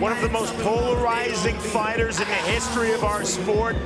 one of the most polarizing fighters in the history of our sport.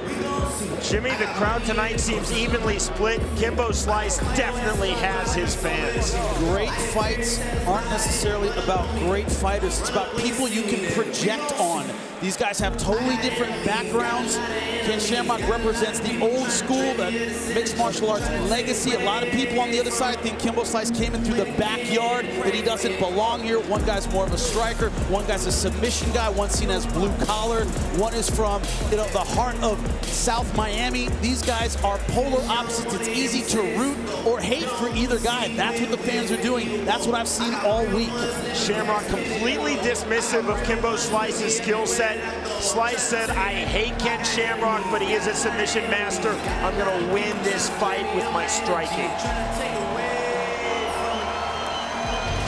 Jimmy, the crowd tonight seems evenly split. Kimbo Slice definitely has his fans. Great fights aren't necessarily about great fighters. It's about people you can project on. These guys have totally different backgrounds. Ken Shamrock represents the old school, the mixed martial arts legacy. A lot of people on the other side think Kimbo Slice came in through the backyard, that he doesn't belong here. One guy's more of a striker, one guy's a submission guy, one seen as blue collar, one is from the heart of South Miami. These guys are polar opposites. It's easy to root or hate for either guy. That's what the fans are doing. That's what I've seen all week. Shamrock completely dismissive of Kimbo Slice's skill set. Slice said, I hate Ken Shamrock, but he is a submission master. I'm gonna win this fight with my striking.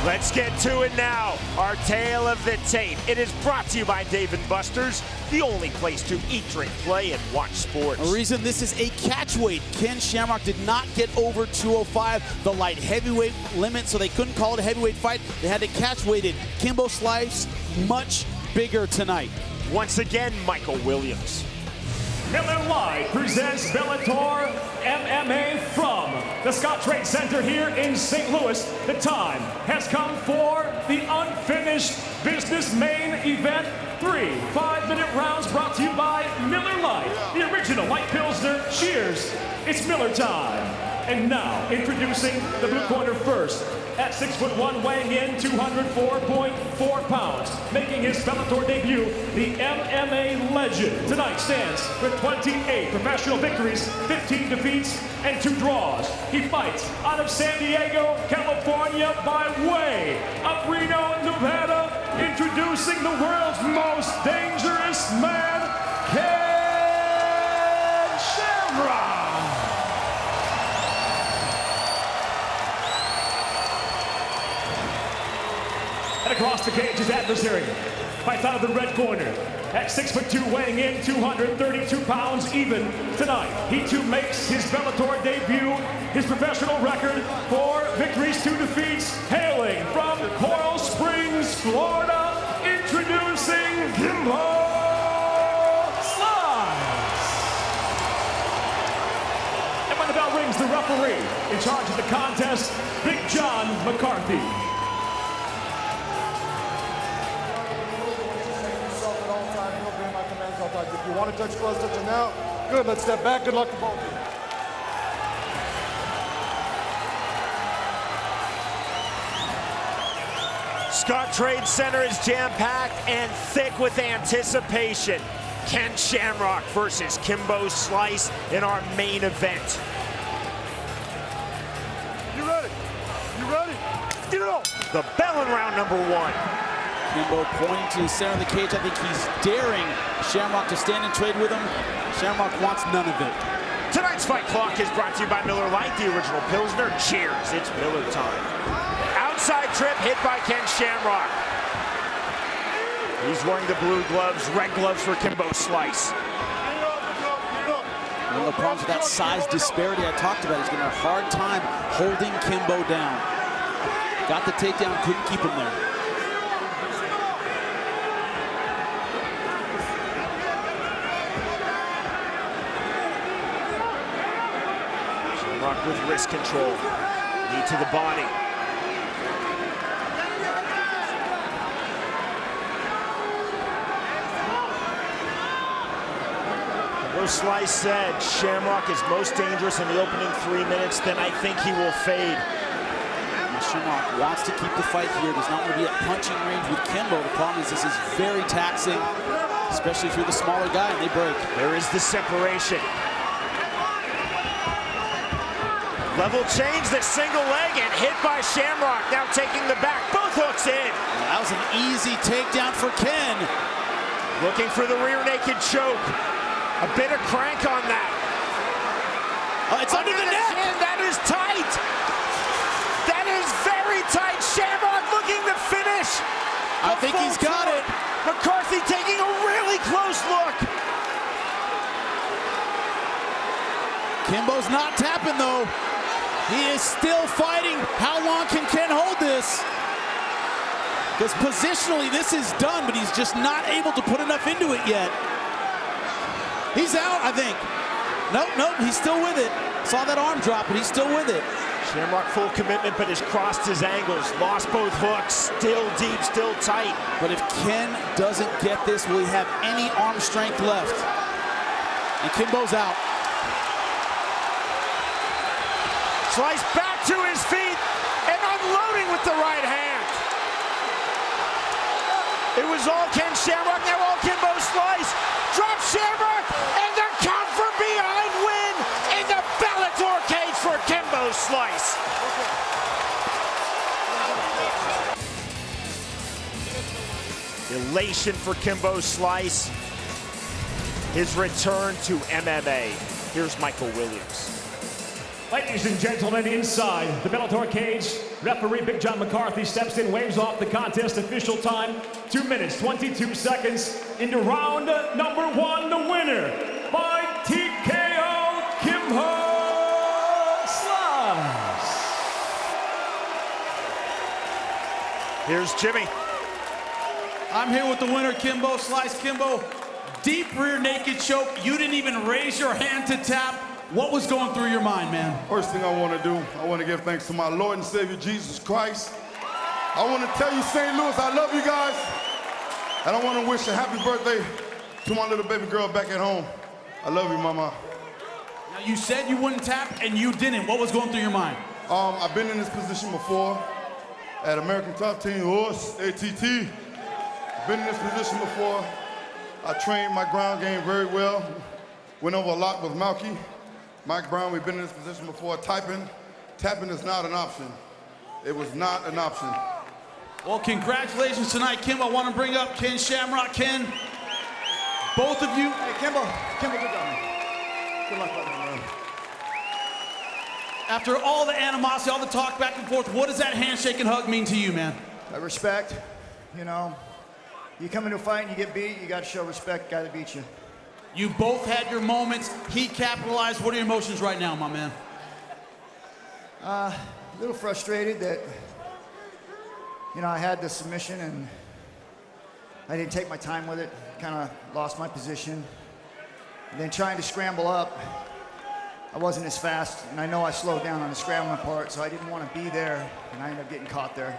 Let's get to it now. Our tale of the tape. It is brought to you by Dave & Buster's, the only place to eat, drink, play, and watch sports. The reason this is a catch weight. Ken Shamrock did not get over 205, the light heavyweight limit, so they couldn't call it a heavyweight fight. They had to catch weight it. Kimbo Slice, much bigger tonight. Once again, Michael Williams. Miller Lite presents Bellator MMA from the Scottrade Center here in St. Louis. The time has come for the unfinished business main event. 3 5-minute rounds brought to you by Miller Lite, the original light Pilsner. Cheers, it's Miller time. And now, introducing the blue corner first. At 6'1", weighing in 204.4 pounds, making his Bellator debut, the MMA legend tonight stands with 28 professional victories, 15 defeats, and 2 draws. He fights out of San Diego, California, by way of Reno, Nevada, introducing the world's most dangerous man, Ken Shamrock. And across the cage, his adversary fights out of the red corner. At 6'2", weighing in 232 pounds even tonight. He too makes his Bellator debut, his professional record, 4 victories, 2 defeats, hailing from Coral Springs, Florida, introducing Kimbo Slice. And when the bell rings, the referee in charge of the contest, Big John McCarthy. If you want to touch close, touch it now. Good, let's step back. Good luck to both of you. Scottrade Center is jam-packed and thick with anticipation. Ken Shamrock versus Kimbo Slice in our main event. You ready? You ready? Get it on! The bell in round number 1. Kimbo pointing to the center of the cage. I think he's daring Shamrock to stand and trade with him. Shamrock wants none of it. Tonight's fight clock is brought to you by Miller Lite, the original Pilsner. Cheers, it's Miller time. Outside trip hit by Ken Shamrock. He's wearing the blue gloves, red gloves for Kimbo Slice. One of the problems with that size disparity I talked about, he's going to have a hard time holding Kimbo down. Got the takedown, couldn't keep him there. With wrist control, knee to the body. Kimbo Slice said Shamrock is most dangerous in the opening 3 minutes, then I think he will fade. Shamrock wants to keep the fight here. Does not want to be at punching range with Kimbo. The problem is this is very taxing, especially if you're the smaller guy and they break. There is the separation. Level change, the single leg, and hit by Shamrock. Now taking the back, both hooks in. That was an easy takedown for Ken. Looking for the rear naked choke. A bit of crank on that. It's under the neck. Chin. That is tight. That is very tight. Shamrock looking to finish. I think he's got it. McCarthy taking a really close look. Kimbo's not tapping though. He is still fighting. How long can Ken hold this? Because positionally, this is done, but he's just not able to put enough into it yet. He's out, I think. Nope, he's still with it. Saw that arm drop, but he's still with it. Shamrock full commitment, but has crossed his angles. Lost both hooks, still deep, still tight. But if Ken doesn't get this, will he have any arm strength left? And Kimbo's out. Slice back to his feet and unloading with the right hand. It was all Ken Shamrock, now all Kimbo Slice. Drop Shamrock, and the count for behind win in the Bellator cage for Kimbo Slice. Elation for Kimbo Slice. His return to MMA. Here's Michael Williams. Ladies and gentlemen, inside the Bellator cage, referee Big John McCarthy steps in, waves off the contest. Official time, 2 minutes, 22 seconds into round number 1. The winner by TKO, Kimbo Slice. Here's Jimmy. I'm here with the winner, Kimbo Slice. Kimbo, deep rear naked choke. You didn't even raise your hand to tap. What was going through your mind, man? First thing I want to do, I want to give thanks to my Lord and Savior, Jesus Christ. I want to tell you, St. Louis, I love you guys. And I want to wish a happy birthday to my little baby girl back at home. I love you, Mama. Now, you said you wouldn't tap, and you didn't. What was going through your mind? I've been in this position before at American Top Team Horse, ATT. I've been in this position before. I trained my ground game very well. Went over a lot with Malky. Mike Brown, we've been in this position before. Tapping is not an option. It was not an option. Well, congratulations tonight, Kim. I want to bring up Ken Shamrock. Ken, both of you. Hey, Kimbo, good job, man. Good luck, man. After all the animosity, all the talk back and forth, what does that handshake and hug mean to you, man? Respect, you know. You come into a fight and you get beat, you got to show respect, guy that beat you. You both had your moments. He capitalized. What are your emotions right now, my man? A little frustrated that, you know, I had the submission and I didn't take my time with it. Kind of lost my position. And then trying to scramble up, I wasn't as fast, and I know I slowed down on the scrambling part, so I didn't want to be there, and I ended up getting caught there.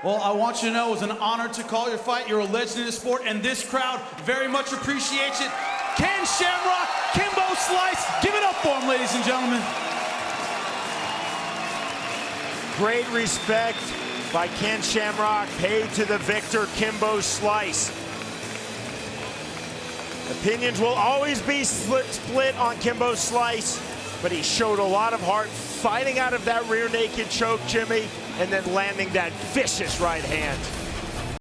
Well, I want you to know it was an honor to call your fight. You're a legend in the sport, and this crowd very much appreciates it. Ken Shamrock, Kimbo Slice, give it up for him, ladies and gentlemen. Great respect by Ken Shamrock, paid to the victor, Kimbo Slice. Opinions will always be split on Kimbo Slice, but he showed a lot of heart fighting out of that rear naked choke, Jimmy, and then landing that vicious right hand.